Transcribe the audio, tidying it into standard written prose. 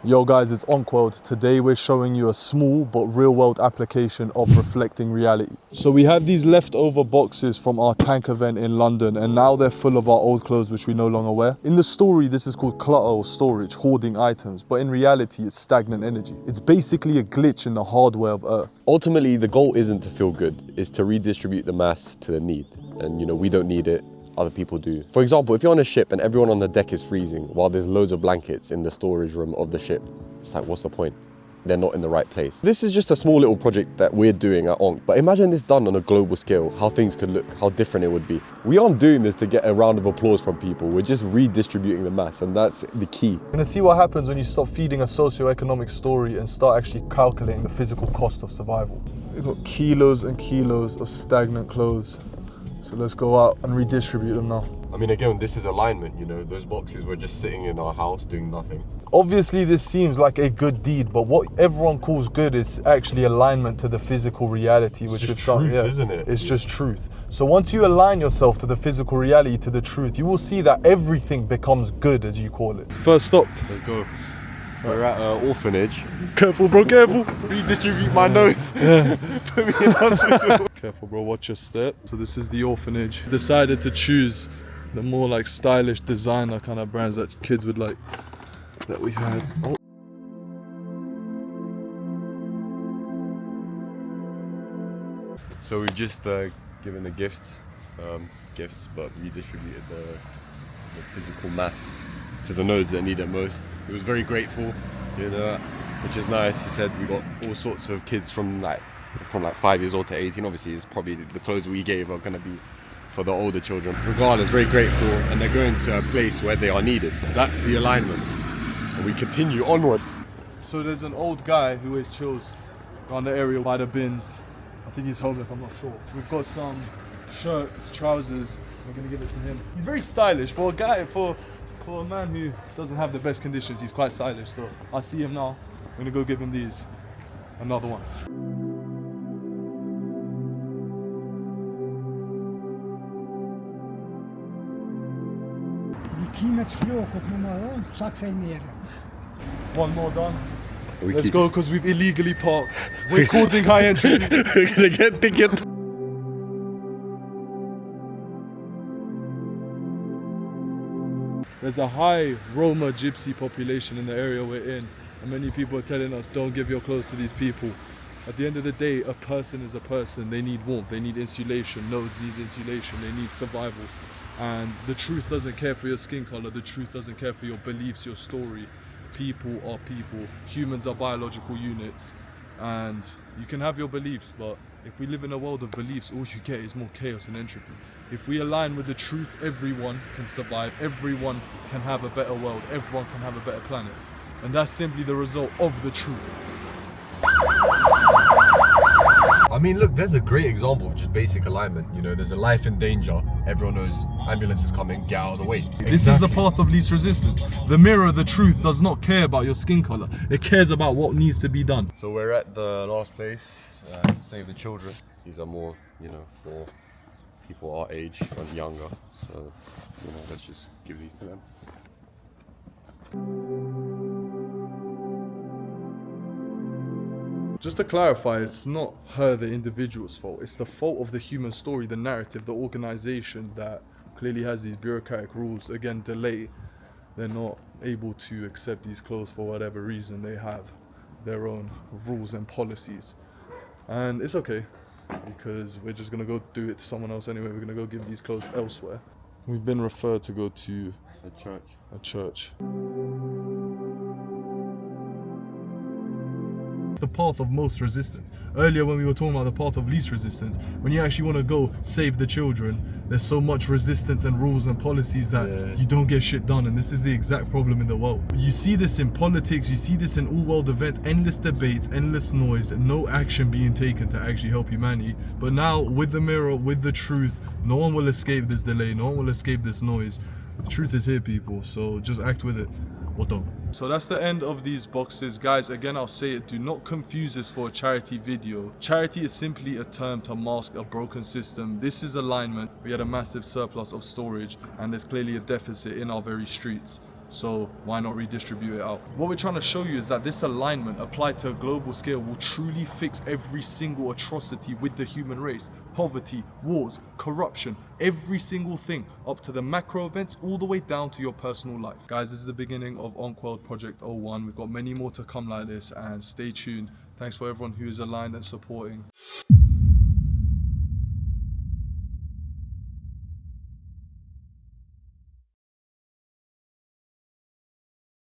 Yo guys, it's Onquod. Today we're showing you a small but real world application of reflecting reality. So we have these leftover boxes from our tank event in London, and now they're full of our old clothes which we no longer wear. In the story, this is called clutter or storage, hoarding items, but in reality it's stagnant energy. It's basically a glitch in the hardware of Earth. Ultimately, the goal isn't to feel good, it's to redistribute the mass to the need. And we don't need it, other people do. For example, if you're on a ship and everyone on the deck is freezing while there's loads of blankets in the storage room of the ship, it's like, what's the point? They're not in the right place. This is just a small little project that we're doing at Onk, but imagine this done on a global scale, how things could look, how different it would be. We aren't doing this to get a round of applause from people, we're just redistributing the mass, and that's the key. You're gonna see what happens when you stop feeding a socio-economic story and start actually calculating the physical cost of survival. We've got kilos and kilos of stagnant clothes. So let's go out and redistribute them now. I mean, again, this is alignment, those boxes were just sitting in our house doing nothing. Obviously this seems like a good deed, but what everyone calls good is actually alignment to the physical reality, which is something, isn't it? It's just truth. So once you align yourself to the physical reality, to the truth, you will see that everything becomes good, as you call it. First stop. Let's go. We're at an orphanage. Careful, bro, careful. Redistribute my nose. Put me in hospital. Careful, bro, watch your step. So this is the orphanage. Decided to choose the more like stylish designer kind of brands that kids would like, that we had. Oh. So we've just given the gifts, but redistributed the physical mass to the nodes that need it most. He was very grateful, which is nice. He said we got all sorts of kids from like 5 years old to 18. Obviously, it's probably the clothes we gave are going to be for the older children. Regardless, very grateful, and they're going to a place where they are needed. That's the alignment, and we continue onward. So there's an old guy who always chills around the area by the bins. I think he's homeless, I'm not sure. We've got some shirts, trousers. We're gonna give it to him. He's very stylish for a guy, for a man who doesn't have the best conditions. He's quite stylish, so I see him now. I'm gonna go give him these. Another one. One more done. Let's go, because we've illegally parked. We're causing high entry. We're gonna get ticket. There's a high Roma gypsy population in the area we're in, and many people are telling us don't give your clothes to these people. At the end of the day, a person is a person. They need warmth, they need insulation. Nose needs insulation, they need survival. And the truth doesn't care for your skin color, the truth doesn't care for your beliefs, your story. People are people, humans are biological units, and you can have your beliefs, but if we live in a world of beliefs, all you get is more chaos and entropy. If we align with the truth, everyone can survive, everyone can have a better world, everyone can have a better planet. And that's simply the result of the truth. I mean, look, there's a great example of just basic alignment. There's a life in danger. Everyone knows ambulance is coming, get out of the way. This is the path of least resistance. The mirror, the truth, does not care about your skin color. It cares about what needs to be done. So we're at the last place, Save the Children. These are more, for people our age and younger. So, let's just give these to them. Just to clarify, it's not her, the individual's fault. It's the fault of the human story, the narrative, the organization that clearly has these bureaucratic rules. Again, delay. They're not able to accept these clothes for whatever reason. They have their own rules and policies. And it's okay, because we're just gonna go do it to someone else anyway. We're gonna go give these clothes elsewhere. We've been referred to go to a church. The path of most resistance. Earlier when we were talking about the path of least resistance, when you actually want to go save the children, there's so much resistance and rules and policies that you don't get shit done, and this is the exact problem in the world. You see this in politics, you see this in all world events, endless debates, endless noise, and no action being taken to actually help humanity. But now with the mirror, with the truth, no one will escape this delay, no one will escape this noise. The truth is here, people, so just act with it or don't. So that's the end of these boxes. Guys, again, I'll say it, do not confuse this for a charity video. Charity is simply a term to mask a broken system. This is alignment. We had a massive surplus of storage, and there's clearly a deficit in our very streets. So why not redistribute it out? What we're trying to show you is that this alignment applied to a global scale will truly fix every single atrocity with the human race. Poverty, wars, corruption, every single thing, up to the macro events all the way down to your personal life. Guys, this is the beginning of Onkworld Project 01. We've got many more to come like this, and stay tuned. Thanks for everyone who is aligned and supporting.